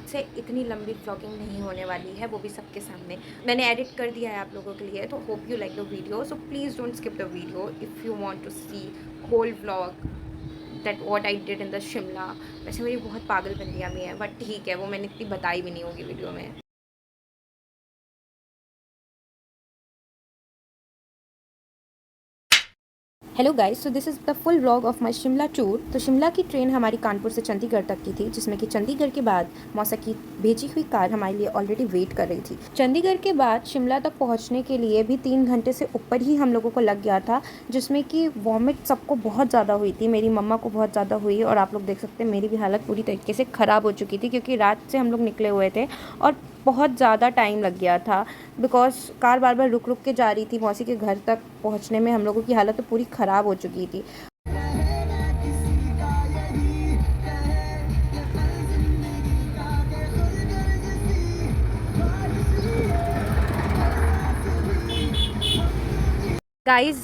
मुझसे इतनी लंबी व्लॉगिंग नहीं होने वाली है, वो भी सबके सामने। मैंने एडिट कर दिया है आप लोगों के लिए, तो hope you like the video. So please don't skip the video if you want to see whole vlog that what I did in the Shimla. वैसे मेरी बहुत पागलपंतियाँ भी हैं, बट ठीक है, वो मैंने इतनी बताई भी नहीं होगी वीडियो में। Hello guys, so this is the full vlog of my Shimla tour. तो शिमला की ट्रेन हमारी कानपुर से चंडीगढ़ तक की थी, जिसमें कि चंडीगढ़ के बाद मौसा की भेजी हुई कार हमारे लिए ऑलरेडी वेट कर रही थी। चंडीगढ़ के बाद शिमला तक पहुंचने के लिए भी 3 घंटे से ऊपर ही हम लोगों को लग गया था, जिसमें कि वॉमिट सबको बहुत ज़्यादा हुई थी। मेरी मम्मा को बहुत ज़्यादा हुई और आप लोग देख सकते हैं मेरी भी हालत पूरी तरीके से ख़राब हो चुकी थी, क्योंकि रात से हम लोग निकले हुए थे और बहुत ज़्यादा टाइम लग गया था, बिकॉज कार बार बार रुक रुक के जा रही थी। मौसी के घर तक पहुंचने में हम लोगों की हालत तो पूरी ख़राब हो चुकी थी। गाइस,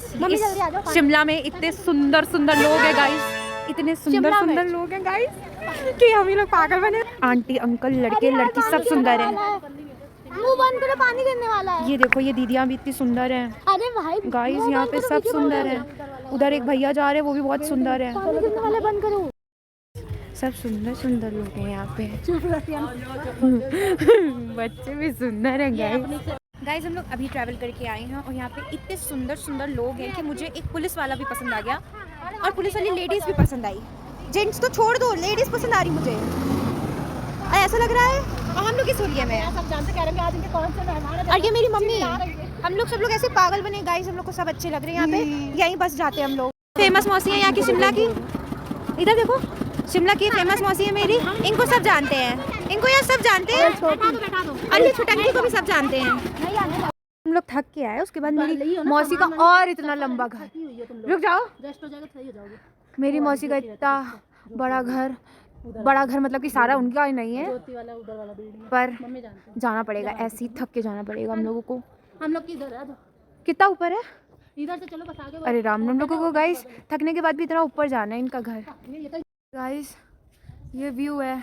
शिमला में इतने सुंदर सुंदर लोग हैं गाइस, इतने सुंदर सुंदर लोग हैं गाइस कि हम ही लोग पागल बने। आंटी अंकल लड़के लड़की सब सुंदर हैं। मुंह बंद करो, पानी गिरने वाला है। ये देखो, ये दीदियाँ भी इतनी सुंदर हैं। अरे भाई गाइस, यहाँ पे सब सुंदर हैं। उधर एक भैया जा रहे हैं, वो भी बहुत सुंदर है। पानी गिरने वाला बंद करो। सब सुंदर सुंदर लोग हैं यहाँ पे। बच्चे भी सुंदर हैं गाइस। हम लोग अभी ट्रैवल करके आए हैं और यहाँ पे इतने सुंदर सुंदर लोग हैं कि मुझे एक पुलिस वाला भी पसंद आ गया और पुलिस वाली लेडीज़ भी पसंद आई। जेंट्स तो छोड़ दो, लेडीज़ पसंद आ रही मुझे। ऐसा लग रहा है और हम लोग इस होलिये में सब जानते कह रहे हैं आज इनके कौन से मेहमान। और ये मेरी मम्मी। हम लोग सब लोग ऐसे पागल बने गाइस, हम लोग को सब अच्छे लग रहे हैं यहाँ पे। यहीं बस जाते हैं हम लोग। फेमस मौसी है यहाँ की शिमला की, इधर देखो, शिमला की फेमस मौसी है मेरी। इनको सब जानते हैं, इनको यहाँ सब जानते हैं और ये छुटंकी को भी सब जानते हैं। हम लोग थक के आए, उसके बाद मेरी मौसी का और इतना लंबा घर। रुक जाओ, मेरी मौसी का इतना बड़ा घर मतलब कि सारा उनका ही नहीं है, पर जाना पड़ेगा, ऐसे ही थक के जाना पड़ेगा हम लोगों को। हम लोग किधर है? कितना ऊपर है? इधर से चलो बस आगे। अरे राम, हम लोगों को गाइस थकने के बाद भी इतना ऊपर जाना है इनका घर। गाइस, ये व्यू है,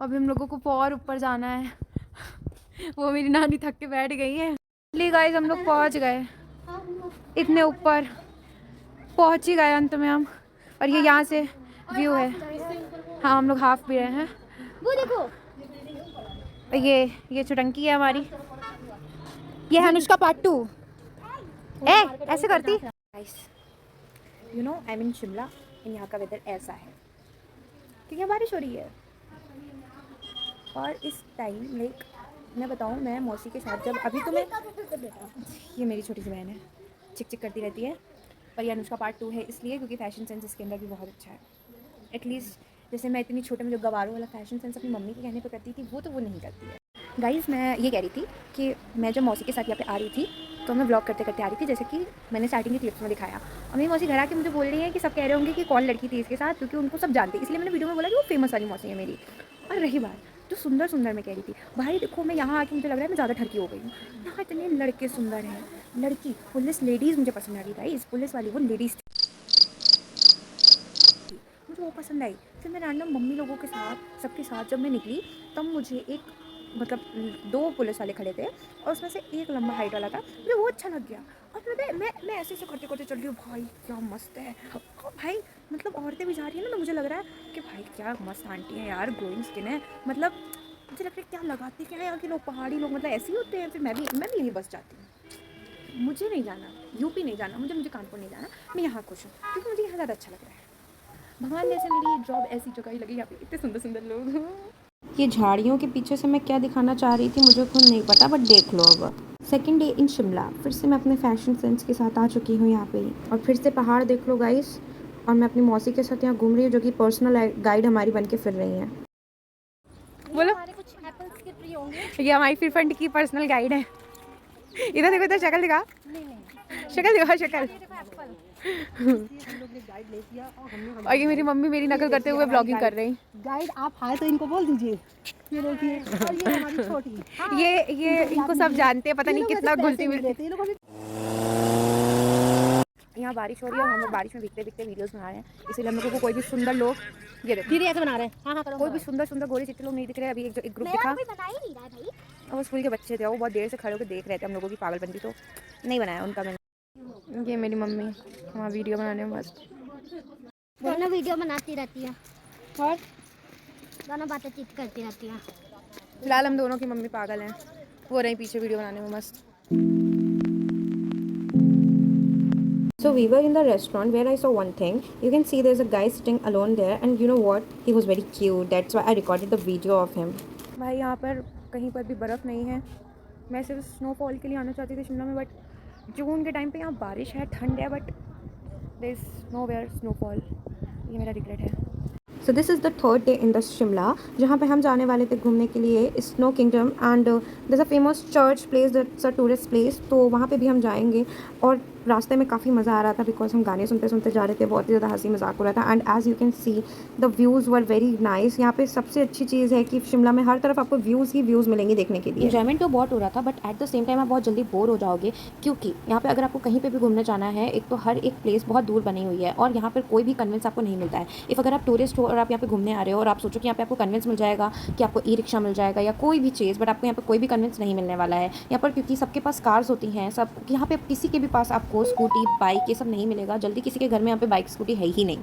अभी हम लोगों को और ऊपर जाना है। वो मेरी नानी थक के बैठ गई है। इसलिए गाइस हम लोग पहुंच गए, इतने ऊपर पहुंच ही गए अंत में हम। और ये यहाँ से व्यू है। हाँ, हम लोग हाफ भी रहे हैं। वो देखो, ये छुटंकी है हमारी, ये है अनुष्का पार्ट 2। ऐसे करती guys, you know I mean Shimla, यहाँ का वेदर ऐसा है क्योंकि यहाँ बारिश हो रही है। और इस टाइम लाइक मैं बताऊँ, मैं मौसी के साथ जब अभी तो मैं, ये मेरी छोटी सी बहन है, चिक चिक करती रहती है। पर ये अनुष्का पार्ट 2 है इसलिए क्योंकि फ़ैशन सेंस इसके अंदर भी बहुत अच्छा है। एटलीस्ट जैसे मैं इतनी छोटे में जो गवारों वाला फ़ैशन सेंस अपनी मम्मी के कहने पे करती थी, वो तो वो नहीं करती है। गाइस, मैं ये कह रही थी कि मैं जब मौसी के साथ यहाँ पे आ रही थी तो मैं व्लॉग करते करते आ रही थी, जैसे कि मैंने स्टार्टिंग के क्लिप्स में दिखाया। और मेरी मौसी घर आके मुझे बोल रही है कि सब कह रहे होंगे कि कौन लड़की थी इसके साथ, क्योंकि उनको सब जानते, इसलिए मैंने वीडियो में बोला कि वो फेमस वाली मौसी है मेरी। और रही बात जो सुंदर सुंदर मैं कह रही थी, भाई देखो, मैं यहाँ आके मुझे लग रहा है मैं ज़्यादा ठरकी हो गई हूँ। यहाँ इतने लड़के सुंदर हैं, लड़की पुलिस लेडीज़ मुझे पसंद आ रही। गाइस, पुलिस वाली वो लेडीज़ थी, मुझे वो पसंद आई। फिर मैं रैंडम मम्मी लोगों के साथ सबके साथ जब मैं निकली, तब मुझे एक मतलब 2 पुलिस वाले खड़े थे और उसमें से एक लंबा हाइट वाला था, मुझे वो अच्छा लग गया। और मैं ऐसे ऐसे करते करते चल रही हूँ, भाई क्या मस्त है। और भाई मतलब औरतें भी जा रही हैं ना, तो मुझे लग रहा है कि भाई क्या मस्त आंटी है यार, ग्लोइंग स्किन है। मतलब मुझे लग रहा है क्या लगाते क्या है यहाँ के लोग, पहाड़ी लोग मतलब ऐसे ही होते हैं। फिर मैं भी यहीं बस जाती हूँ। मुझे नहीं जाना यूपी, नहीं जाना मुझे कानपुर नहीं जाना, मैं यहाँ खुश हूँ क्योंकि मुझे यहाँ ज़्यादा अच्छा लग रहा है। भगवान ने ऐसे मेरी जॉब ऐसी जगह ही लगी, यहाँ पे इतने सुंदर सुंदर लोग। ये झाड़ियों के पीछे से मैं क्या दिखाना चाह रही थी मुझे खुद नहीं पता, बट देख लो। अब सेकेंड डे इन शिमला, फिर से मैं अपने फैशन सेंस के साथ आ चुकी हूँ यहाँ पे। और फिर से पहाड़ देख लो गाइस, और मैं अपनी मौसी के साथ यहाँ घूम रही हूँ, जो कि पर्सनल गाइड हमारी बन के फिर रही हैं। बोलो, कुछ एप्पल्स के ट्री होंगे। ये हमारी फिर फंड की पर्सनल गाइड है। इधर देखो, इधर शक्ल दिखा, शक्ल दिखा, शक्ल। और ये मेरी मम्मी मेरी नकल करते हुए ब्लॉगिंग कर रही। गाइड आप आए तो इनको बोल दीजिए। ये देखिए, और ये हमारी छोटी, ये इनको सब जानते हैं, पता नहीं कितना घुलती मिलती। यहाँ यहाँ बारिश हो रही है और हम लोग बारिश में भीगते भीगते वीडियोस बना रहे हैं, इसीलिए हम लोगों को कोई भी सुंदर लोग, ये देखो दीदी ऐसे बना रहे हैं, हाँ हाँ करो, कोई भी सुंदर सुंदर गोरे चिट्टे लोग नहीं दिख रहे। अभी एक ग्रुप दिखा, बना ही नहीं रहा है भाई। और वो स्कूल के बच्चे थे, वो बहुत देर से खड़े होकर देख रहे थे हम लोगों की पागलबंदी, तो नहीं बनाया उनका मैंने। ये मेरी मम्मी वहाँ वीडियो बनाने में मस्त, दोनों वीडियो बनाती रहती है और दोनों बातचीत करती रहती है। फिलहाल हम दोनों की मम्मी पागल हैं, वो रही पीछे वीडियो बनाने में मस्त। So we were in the restaurant where I saw one thing. You can see there's a guy sitting alone there, and you know what? He was very cute. That's why I recorded the video of him. भाई यहाँ पर कहीं पर भी बर्फ़ नहीं है। मैं सिर्फ स्नोफॉल के लिए आना चाहती थी शिमला में, बट जून के टाइम पे यहाँ बारिश है, ठंड है, but there is nowhere snowfall. ये मेरा रिग्रेट है। So this is the third day in the Shimla, जहाँ पे हम जाने वाले थे घूमने के लिए snow kingdom, and this a famous church place, that's a tourist place, तो वहाँ पे भी हम जाएंगे। और रास्ते में काफ़ी मज़ा आ रहा था बिकॉज हम गाने सुनते सुनते जा रहे थे, बहुत ही ज़्यादा हंसी मजाक हो रहा था। And as you can see the views were very nice. यहाँ पे सबसे अच्छी चीज़ है कि शिमला में हर तरफ आपको व्यूज़ ही व्यूज़ मिलेंगे देखने के लिए। एंजॉयमेंट तो बहुत हो रहा था, but at the same time आप बहुत जल्दी बोर हो जाओगे, क्योंकि यहाँ पे अगर आपको कहीं पे भी घूमने जाना है, एक तो हर एक प्लेस बहुत दूर बनी हुई है और यहाँ पर कोई भी कन्वेंस आपको नहीं मिलता है। इफ़ अगर आप टूरिस्ट हो और आप यहाँ पे घूमने आ रहे हो और आप सोचो कि यहाँ पे आपको कन्वेंस मिल जाएगा, कि आपको ई रिक्शा मिल जाएगा या कोई भी चीज़, बट आपको यहाँ पर कोई भी कन्वेंस नहीं मिलने वाला है यहाँ पर, क्योंकि सबके पास कार्स होती हैं सब। यहाँ पे किसी के भी पास आपको स्कूटी बाइक ये सब नहीं मिलेगा जल्दी, किसी के घर में यहाँ पे बाइक स्कूटी है ही नहीं।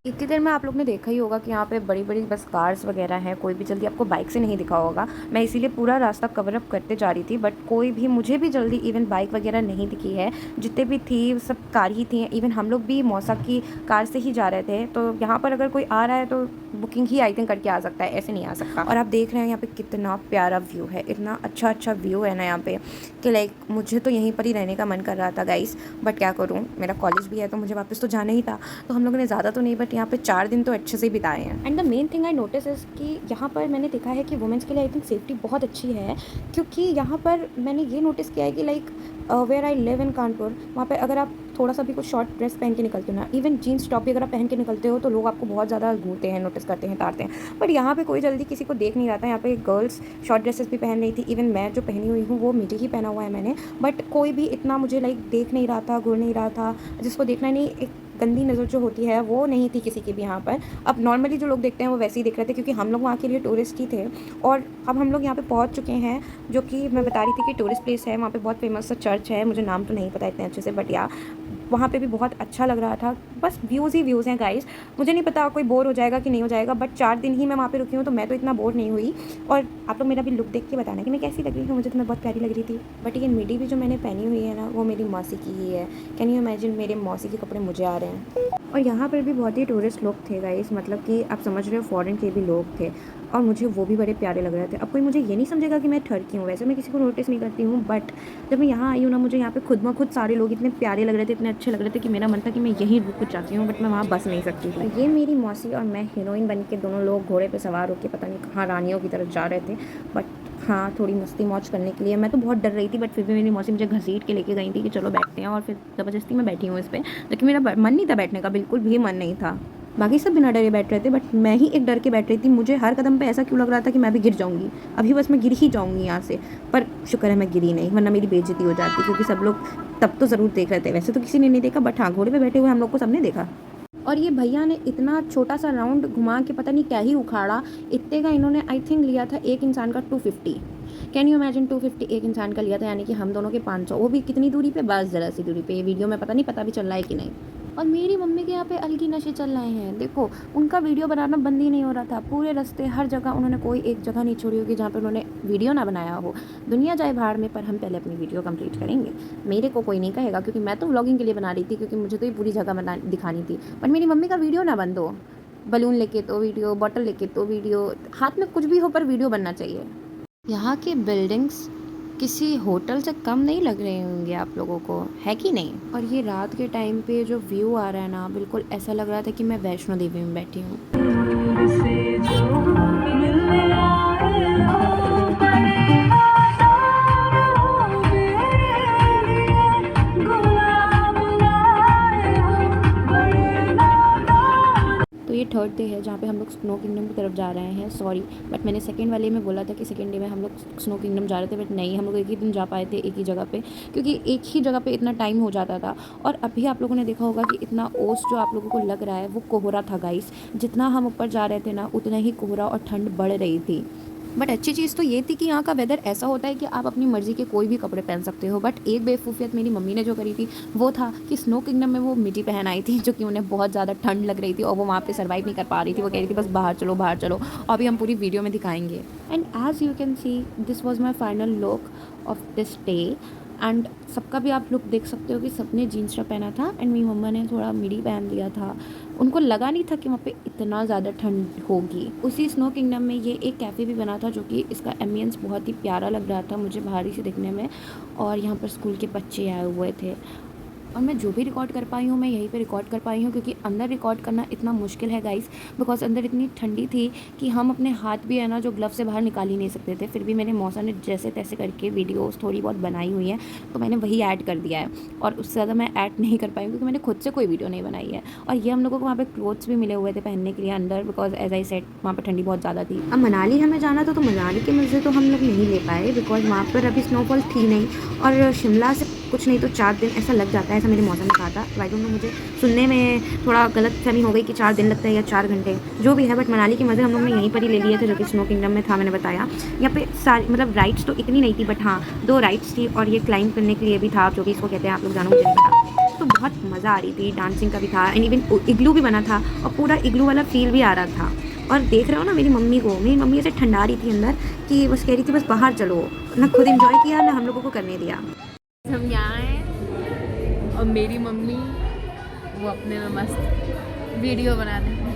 इतनी देर में आप लोग ने देखा ही होगा कि यहाँ पे बड़ी बड़ी बस कार्स वगैरह हैं, कोई भी जल्दी आपको बाइक से नहीं दिखा होगा। मैं इसीलिए पूरा रास्ता कवर अप करते जा रही थी, बट कोई भी मुझे भी जल्दी इवन बाइक वगैरह नहीं दिखी है। जितने भी थी सब कार ही थी, इवन हम लोग भी मौसा की कार से ही जा रहे थे। तो यहाँ पर अगर कोई आ रहा है तो बुकिंग ही आई थिंक करके आ सकता है, ऐसे नहीं आ सकता। और आप देख रहे हैं यहाँ पे कितना प्यारा व्यू है, इतना अच्छा व्यू है ना यहाँ पे कि लाइक मुझे तो यहीं पर ही रहने का मन कर रहा था गाइस, बट क्या करूँ, मेरा कॉलेज भी है तो मुझे वापस तो जाना ही था। तो हम लोगों ने ज़्यादा तो नहीं, बट यहाँ पे 4 दिन तो अच्छे से बिताए हैं। And the main thing I notice is कि यहाँ पर मैंने देखा है कि वुमेंस के लिए आई थिंक सेफ्टी बहुत अच्छी है, क्योंकि यहाँ पर मैंने ये नोटिस किया है कि like where I live in Kanpur, वहाँ पे अगर आप थोड़ा सा भी कुछ शॉर्ट ड्रेस पहन के निकलते हो ना, इवन जीन्स टॉप भी अगर आप पहन के निकलते हो तो लोग आपको बहुत ज़्यादा घूरते हैं, नोटिस करते हैं, तारते हैं। बट यहाँ पे कोई जल्दी किसी को देख नहीं रहा था। यहाँ पे गर्ल्स शॉर्ट ड्रेसेस भी पहन रही थी, इवन मैं जो पहनी हुई हूँ वो मिडी ही पहना हुआ है मैंने, बट कोई भी इतना मुझे लाइक देख नहीं रहा था, घूर नहीं रहा था। जिसको देखना नहीं, एक गंदी नज़र जो होती है वो नहीं थी किसी की भी यहाँ पर। अब नॉर्मली जो लोग देखते हैं वो वैसे ही दिख रहे थे, क्योंकि हम लोग वहाँ के लिए टूरिस्ट ही थे। और अब हम लोग यहाँ पे पहुँच चुके हैं, जो कि मैं बता रही थी कि टूरिस्ट प्लेस है। वहाँ पे बहुत फेमस सा चर्च है, मुझे नाम तो नहीं पता इतने अच्छे से, बट या वहाँ पे भी बहुत अच्छा लग रहा था। बस व्यूज़ ही व्यूज़ हैं गाइस, मुझे नहीं पता कोई बोर हो जाएगा कि नहीं हो जाएगा, बट 4 दिन ही मैं वहाँ पे रुकी हूँ तो मैं तो इतना बोर नहीं हुई। और आप लोग मेरा भी लुक देख के बताना कि मैं कैसी लग रही हूँ। मुझे तो मैं बहुत प्यारी लग रही थी। बट ये मिडी भी जो मैंने पहनी हुई है ना, वो मेरी मौसी की ही है। कैन यू इमेजिन, मेरे मौसी के कपड़े मुझे आ रहे हैं। और यहाँ पर भी बहुत ही टूरिस्ट लोग थे गाइस, मतलब कि आप समझ रहे हो फॉरेन के भी लोग थे, और मुझे वो भी बड़े प्यारे लग रहे थे। अब कोई मुझे ये नहीं समझेगा कि मैं ठरकी हूँ, वैसे मैं किसी को नोटिस नहीं करती हूँ, बट जब मैं यहाँ आई हूँ ना, मुझे यहाँ पे खुद ब खुद सारे लोग इतने प्यारे लग रहे थे, इतने अच्छे लग रहे थे कि मेरा मन था कि मैं यहीं रुक जाती हूँ, बट मैं वहाँ बस नहीं सकती थी। ये मेरी मौसी और मैं हीरोइन बन के दोनों लोग घोड़े पर सवार होकर पता नहीं कहाँ रानियों की तरफ जा रहे थे। बट हाँ, थोड़ी मस्ती मौज करने के लिए मैं तो बहुत डर रही थी, बट फिर भी मेरी मौसी मुझे घसीट के लेके गई थी कि चलो बैठते हैं, और फिर ज़बरदस्ती मैं बैठी हूँ इस पर, लेकिन मेरा मन नहीं था बैठने का, बिल्कुल भी मन नहीं था। बाकी सब बिना डरे बैठ रहे थे, बट मैं ही एक डर के बैठ रही थी। मुझे हर कदम पे ऐसा क्यों लग रहा था कि मैं भी गिर जाऊंगी, अभी बस मैं गिर ही जाऊंगी यहाँ से। पर शुक्र है मैं गिरी नहीं, वरना मेरी बेइज्जती हो जाती, क्योंकि सब लोग तब तो ज़रूर देख रहे थे। वैसे तो किसी ने नहीं देखा, बट हाँ, घोड़े पे बैठे हुए हम लोग को सबने देखा। और ये भैया ने इतना छोटा सा राउंड घुमा के पता नहीं क्या ही उखाड़ा। इतने का इन्होंने आई थिंक लिया था एक इंसान का 250। कैन यू इमेजिन, 250 एक इंसान का लिया था, यानी कि हम दोनों के 500, वो भी कितनी दूरी पे, बस ज़रा सी दूरी पे। ये वीडियो में पता भी चल रहा है कि नहीं। और मेरी मम्मी के यहाँ पे अलग ही नशे चल रहे हैं। देखो, उनका वीडियो बनाना बंद ही नहीं हो रहा था। पूरे रास्ते हर जगह उन्होंने कोई एक जगह नहीं छोड़ी होगी जहाँ पे उन्होंने वीडियो ना बनाया हो। दुनिया जाए भाड़ में, पर हम पहले अपनी वीडियो कंप्लीट करेंगे। मेरे को कोई नहीं कहेगा, क्योंकि मैं तो व्लॉगिंग के लिए बना रही थी, क्योंकि मुझे तो ये पूरी जगह दिखानी थी। पर मेरी मम्मी का वीडियो ना बंद हो। बलून लेके तो वीडियो, बॉटल लेके तो वीडियो, हाथ में कुछ भी हो पर वीडियो बनना चाहिए। यहाँ की बिल्डिंग्स किसी होटल से कम नहीं लग रहे होंगे आप लोगों को, है कि नहीं। और ये रात के टाइम पे जो व्यू आ रहा है ना, बिल्कुल ऐसा लग रहा था कि मैं वैष्णो देवी में बैठी हूँ। बर्थडे है जहाँ पे हम लोग स्नो किंगडम की तरफ जा रहे हैं, सॉरी बट मैंने सेकेंड वाले में बोला था कि सेकेंड डे में हम लोग स्नो किंगडम जा रहे थे, बट नहीं, हम लोग एक ही दिन जा पाए थे एक ही जगह पे, क्योंकि एक ही जगह पे इतना टाइम हो जाता था। और अभी आप लोगों ने देखा होगा कि इतना ओस जो आप लोगों को लग रहा है वो कोहरा था गाइस। जितना हम ऊपर जा रहे थे ना उतना ही कोहरा और ठंड बढ़ रही थी। बट अच्छी चीज़ तो ये थी कि यहाँ का वेदर ऐसा होता है कि आप अपनी मर्ज़ी के कोई भी कपड़े पहन सकते हो। बट एक बेवकूफ़ियत मेरी मम्मी ने जो करी थी वो था कि स्नो किंगडम में वो मिडी पहन आई थी, जो कि उन्हें बहुत ज़्यादा ठंड लग रही थी और वो वहाँ पे सर्वाइव नहीं कर पा रही थी। वो कह रही थी बस बाहर चलो बाहर चलो, और अभी हम पूरी वीडियो में दिखाएंगे। And as you can see this was my final look of this day. And सबका भी आप लुक देख सकते हो कि सबने जीन्स टॉप पहना था एंड मेरी मम्मा ने थोड़ा मिडी पहन लिया था। उनको लगा नहीं था कि वहाँ पे इतना ज़्यादा ठंड होगी। उसी स्नो किंगडम में ये एक कैफ़े भी बना था, जो कि इसका एम्बियंस बहुत ही प्यारा लग रहा था मुझे बाहरी से दिखने में। और यहाँ पर स्कूल के बच्चे आए हुए थे और मैं जो भी रिकॉर्ड कर पाई हूँ मैं यहीं पे रिकॉर्ड कर पाई हूँ, क्योंकि अंदर रिकॉर्ड करना इतना मुश्किल है गाइस, बिकॉज अंदर इतनी ठंडी थी कि हम अपने हाथ भी है ना जो ग्लव से बाहर निकाल ही नहीं सकते थे। फिर भी मेरे मौसा ने जैसे तैसे करके वीडियोस थोड़ी बहुत बनाई हुई हैं, तो मैंने वही ऐड कर दिया है और उससे ज़्यादा मैं ऐड नहीं कर पाई क्योंकि मैंने खुद से कोई वीडियो नहीं बनाई है। और ये हम लोगों को वहाँ पर क्लोथ्स भी मिले हुए थे पहनने के लिए अंदर, बिकॉज एज आई सेड वहाँ पर ठंडी बहुत ज़्यादा थी। अब मनाली हमें जाना था तो मनाली के मज़े तो हम लोग नहीं ले पाए, बिकॉज वहाँ पर अभी स्नोफॉल थी नहीं, और शिमला से कुछ नहीं तो 4 दिन ऐसा लग जाता है, ऐसा मेरे मौसम ने कहा था। आई डोंट नो, मुझे सुनने में थोड़ा गलत फहमी हो गई कि 4 दिन लगता है या 4 घंटे, जो भी है। बट मनाली के मज़े हम लोग ने यहीं पर ही ले लिए थे, जो कि स्नो किंगडम में था। मैंने बताया यहाँ पे सारी मतलब राइड्स तो इतनी नहीं थी, बट हाँ 2 राइड्स थी और ये क्लाइंब करने के लिए भी था, जो कि इसको कहते हैं आप लोग जानो, मुझे नहीं पता। तो बहुत मज़ा आ रही थी, डांसिंग का भी था एंड इवन इग्लू भी बना था और पूरा इग्लू वाला फील भी आ रहा था। और देख रहे हो ना मेरी मम्मी ऐसे ठंडा रही थी अंदर कि बस कह रही थी बस बाहर चलो, ना खुद इंजॉय किया ना हम लोगों को करने दिया। हम यहाँ हैं और मेरी मम्मी वो अपने में मस्त वीडियो बना रही है।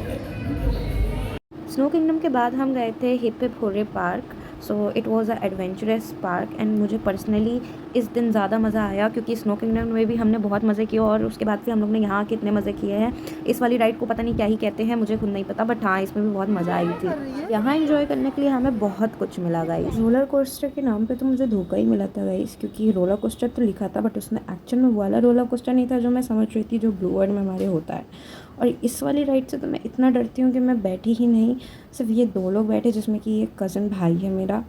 स्नो किंगडम के बाद हम गए थे hip hip hurray park. So it was a adventurous park and मुझे पर्सनली इस दिन ज़्यादा मज़ा आया, क्योंकि स्नो किंगडम में भी हमने बहुत मज़े किए और उसके बाद फिर हम लोग ने यहाँ कितने मज़े किए हैं। इस वाली राइड को पता नहीं क्या ही कहते हैं, मुझे खुद नहीं पता, बट हाँ इसमें भी बहुत मज़ा आई थी। यहाँ एंजॉय करने के लिए हमें बहुत कुछ मिला गाइस। रोलर कोस्टर के नाम पे तो मुझे धोखा ही मिला था गाइस, क्योंकि रोलर कोस्टर तो लिखा था बट उसमें एक्चुअल में वाला रोलर कोस्टर नहीं था जो मैं समझ रही थी, जो ब्लू वर्ल्ड में हमारे होता है। और इस वाली राइड से तो मैं इतना डरती हूँ कि मैं बैठी ही नहीं, सिर्फ ये 2 लोग बैठे, जिसमें कि एक कज़न भाई है मेरा।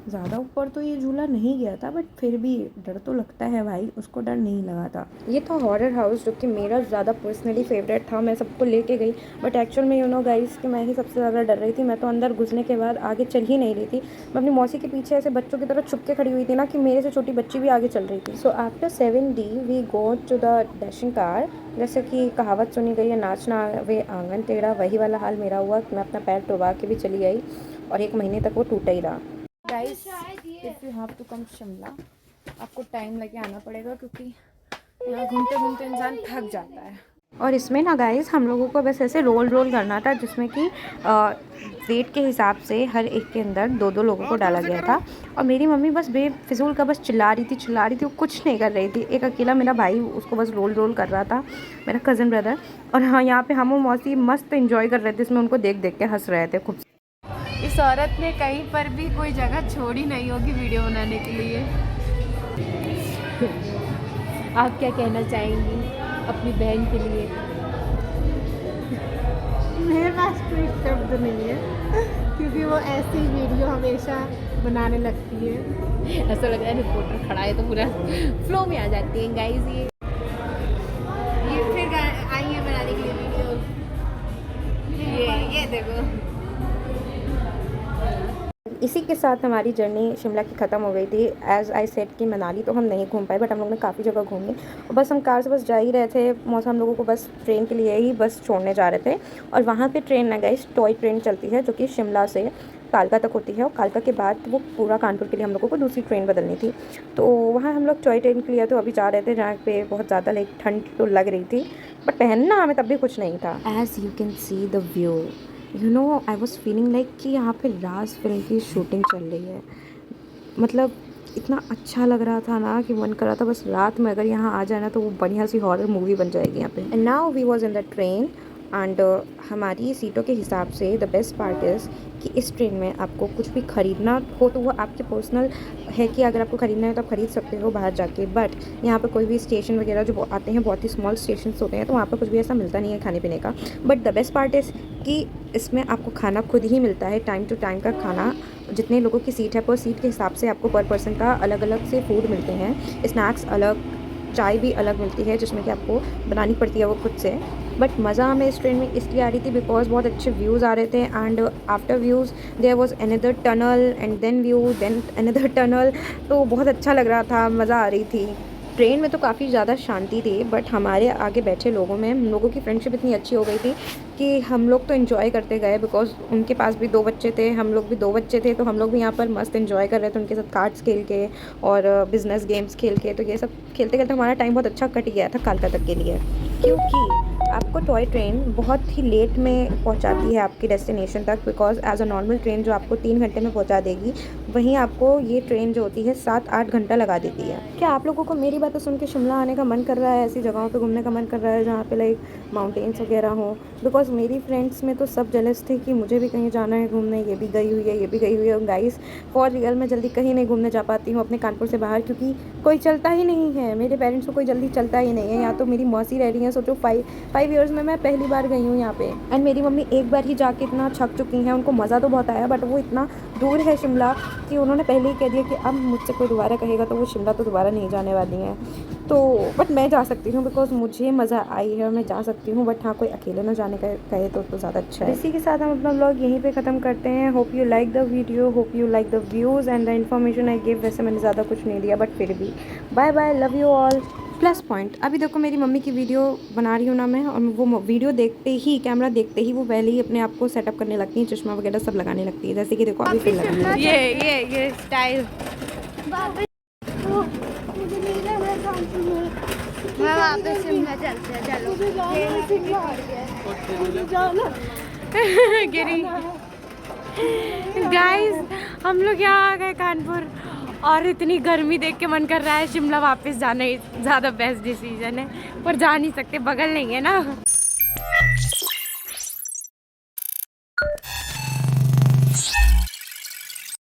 ज़्यादा ऊपर तो ये झूला नहीं गया था, बट फिर भी डर तो लगता है भाई, उसको डर नहीं लगा था। ये था हॉरर हाउस, जो कि मेरा ज़्यादा पर्सनली फेवरेट था। मैं सबको लेके गई, बट एक्चुअल में यू नो गाइस कि मैं ही सबसे ज़्यादा डर रही थी। मैं तो अंदर घुसने के बाद आगे चल ही नहीं रही थी। मैं अपनी मौसी के पीछे ऐसे बच्चों की तरह छुप के खड़ी हुई थी ना, कि मेरे से छोटी बच्ची भी आगे चल रही थी। So after 7D we go to the dashing car. जैसे कि कहावत सुनी गई है, नाचना वे आंगन टेढ़ा, वही वाला हाल मेरा हुआ। मैं अपना पैर टुबा के भी चली गई और 1 महीने तक वो टूटा ही रहा। Guys if you have to come Shimla, आपको टाइम लेके आना पड़ेगा, क्योंकि यहाँ घूमते घूमते इंसान थक जाता है। और इसमें ना गाइस हम लोगों को बस ऐसे रोल करना था, जिसमें कि वेट के हिसाब से हर एक के अंदर 2-2 लोगों को डाला गया था। और मेरी मम्मी बस बेफिजूल का बस चिल्ला रही थी, वो कुछ नहीं कर रही थी। एक अकेला मेरा भाई उसको बस रोल कर रहा था, मेरा कज़न ब्रदर। और हाँ यहाँ पे हम और मौसी मस्त इन्जॉय कर रहे थे, इसमें उनको देख के हंस रहे थे खूब। इस औरत ने कहीं पर भी कोई जगह छोड़ी नहीं होगी वीडियो बनाने के लिए। आप क्या कहना चाहेंगी अपनी बहन के लिए? मेरे पास कोई शब्द नहीं है, क्योंकि वो ऐसी वीडियो हमेशा बनाने लगती है। ऐसा लग रहा है रिपोर्टर खड़ा है तो पूरा फ्लो में आ जाती है गाइस। ये फिर आई है बनाने के लिए वीडियो। ये देखो, इसी के साथ हमारी जर्नी शिमला की ख़त्म हो गई थी। एज़ आई सेड कि मनाली तो हम नहीं घूम पाए, बट हम लोग ने काफ़ी जगह घूमी। और बस हम कार से बस जा ही रहे थे। मौसम हम लोगों को बस ट्रेन के लिए ही बस छोड़ने जा रहे थे। और वहाँ पे ट्रेन ना गाइस, टॉय ट्रेन चलती है, जो कि शिमला से कालका तक होती है। और कालका के बाद वो पूरा कानपुर के लिए हम लोगों को दूसरी ट्रेन बदलनी थी। तो वहाँ हम लोग टॉय ट्रेन के लिए तो अभी जा रहे थे, जहाँ पे बहुत ज़्यादा लाइक ठंड तो लग रही थी, बट पहनना हमें तब भी कुछ नहीं था। As you can see the view, you know I was feeling like कि यहाँ पे राज फिल्म की शूटिंग चल रही है। मतलब इतना अच्छा लग रहा था ना कि मन कर रहा था बस रात में अगर यहाँ आ जाए ना तो वो बढ़िया सी हॉरर मूवी बन जाएगी यहाँ पे। And now we was in the train and हमारी सीटों के हिसाब से द बेस्ट पार्ट इज़ कि इस ट्रेन में आपको कुछ भी ख़रीदना हो तो वो आपके पर्सनल है कि अगर आपको ख़रीदना है तो आप ख़रीद सकते हो बाहर जाके। बट यहाँ पर कोई भी स्टेशन वगैरह जो आते हैं बहुत ही स्मॉल स्टेशन होते हैं तो वहाँ पर कुछ भी ऐसा मिलता नहीं है खाने पीने का। But the best part is कि इसमें आपको खाना खुद ही मिलता है, टाइम टू टाइम का खाना। जितने लोगों की सीट है पर सीट के हिसाब से आपको पर पर्सन का अलग अलग से फूड मिलते हैं। स्नैक्स अलग, चाय भी अलग मिलती है जिसमें कि आपको बनानी पड़ती है वो खुद से। बट मज़ा हमें इस ट्रेन में इसलिए आ रही थी बिकॉज बहुत अच्छे व्यूज़ आ रहे थे and after views there was another tunnel and then view then another tunnel. तो बहुत अच्छा लग रहा था, मज़ा आ रही थी। ट्रेन में तो काफ़ी ज़्यादा शांति थी बट हमारे आगे बैठे लोगों में हम लोगों की फ्रेंडशिप इतनी अच्छी हो गई थी कि हम लोग तो इन्जॉय करते गए बिकॉज उनके पास भी 2 बच्चे थे, हम लोग भी 2 बच्चे थे, तो हम लोग भी यहाँ पर मस्त इन्जॉय कर रहे थे उनके साथ कार्ड्स खेल के और बिजनेस गेम्स खेल के। तो ये सब खेलते खेलते हमारा टाइम बहुत अच्छा कट गया था कालका तक के लिए, क्योंकि आपको टॉय ट्रेन बहुत ही लेट में पहुंचाती है आपकी डेस्टिनेशन तक। Because as a normal train जो आपको 3 घंटे में पहुंचा देगी, वहीं आपको ये ट्रेन जो होती है 7-8 घंटा लगा देती है। क्या आप लोगों को मेरी बातें सुन के शिमला आने का मन कर रहा है, ऐसी जगहों पे घूमने का मन कर रहा है जहाँ पे लाइक माउंटेन्स वगैरह हों? बिकॉज मेरी फ्रेंड्स में तो सब जेलस थे कि मुझे भी कहीं जाना है घूमने, ये भी गई हुई है, ये भी गई हुई है। गाइस फॉर रियल मैं जल्दी कहीं नहीं घूमने जा पाती हूँ अपने कानपुर से बाहर, क्योंकि कोई चलता ही नहीं है। मेरे पेरेंट्स को कोई जल्दी चलता ही नहीं है। यहाँ तो मेरी मौसी रह रही हैं, सोचो 5 ईयर्स में मैं पहली बार गई हूँ यहाँ पे। एंड मेरी मम्मी एक बार ही जाके इतना थक चुकी हैं, उनको मज़ा तो बहुत आया बट वो इतना दूर है शिमला कि उन्होंने पहले ही कह दिया कि अब मुझसे कोई दोबारा कहेगा तो वो शिमला तो दोबारा नहीं जाने वाली हैं। तो बट मैं जा सकती हूँ बिकॉज मुझे मज़ा आई है और मैं जा सकती हूँ। बट हाँ, कोई अकेले ना जाने का कहे तो ज़्यादा अच्छा है। इसी के साथ हम अपना व्लॉग यहीं पे ख़त्म करते हैं। Hope you like the video, hope you like the views and the information I give. वैसे मैंने ज़्यादा कुछ नहीं दिया बट फिर भी bye bye, love you all. Plus point, अभी देखो मेरी मम्मी की वीडियो बना रही हूँ ना मैं, और वो वीडियो देखते ही, कैमरा देखते ही वो पहले ही अपने आप को सेटअप करने लगती है, चश्मा वगैरह सब लगाने लगती है। जैसे कि देखो अभी फिर लग रही है ये स्टाइल। मैं वापस शिमला चलते हैं, चलो। गिरी गाइस, हम लोग यहाँ आ गए कानपुर और इतनी गर्मी देख के मन कर रहा है शिमला वापस जाना ही ज़्यादा बेस्ट डिसीजन है, पर जा नहीं सकते, बगल नहीं है ना।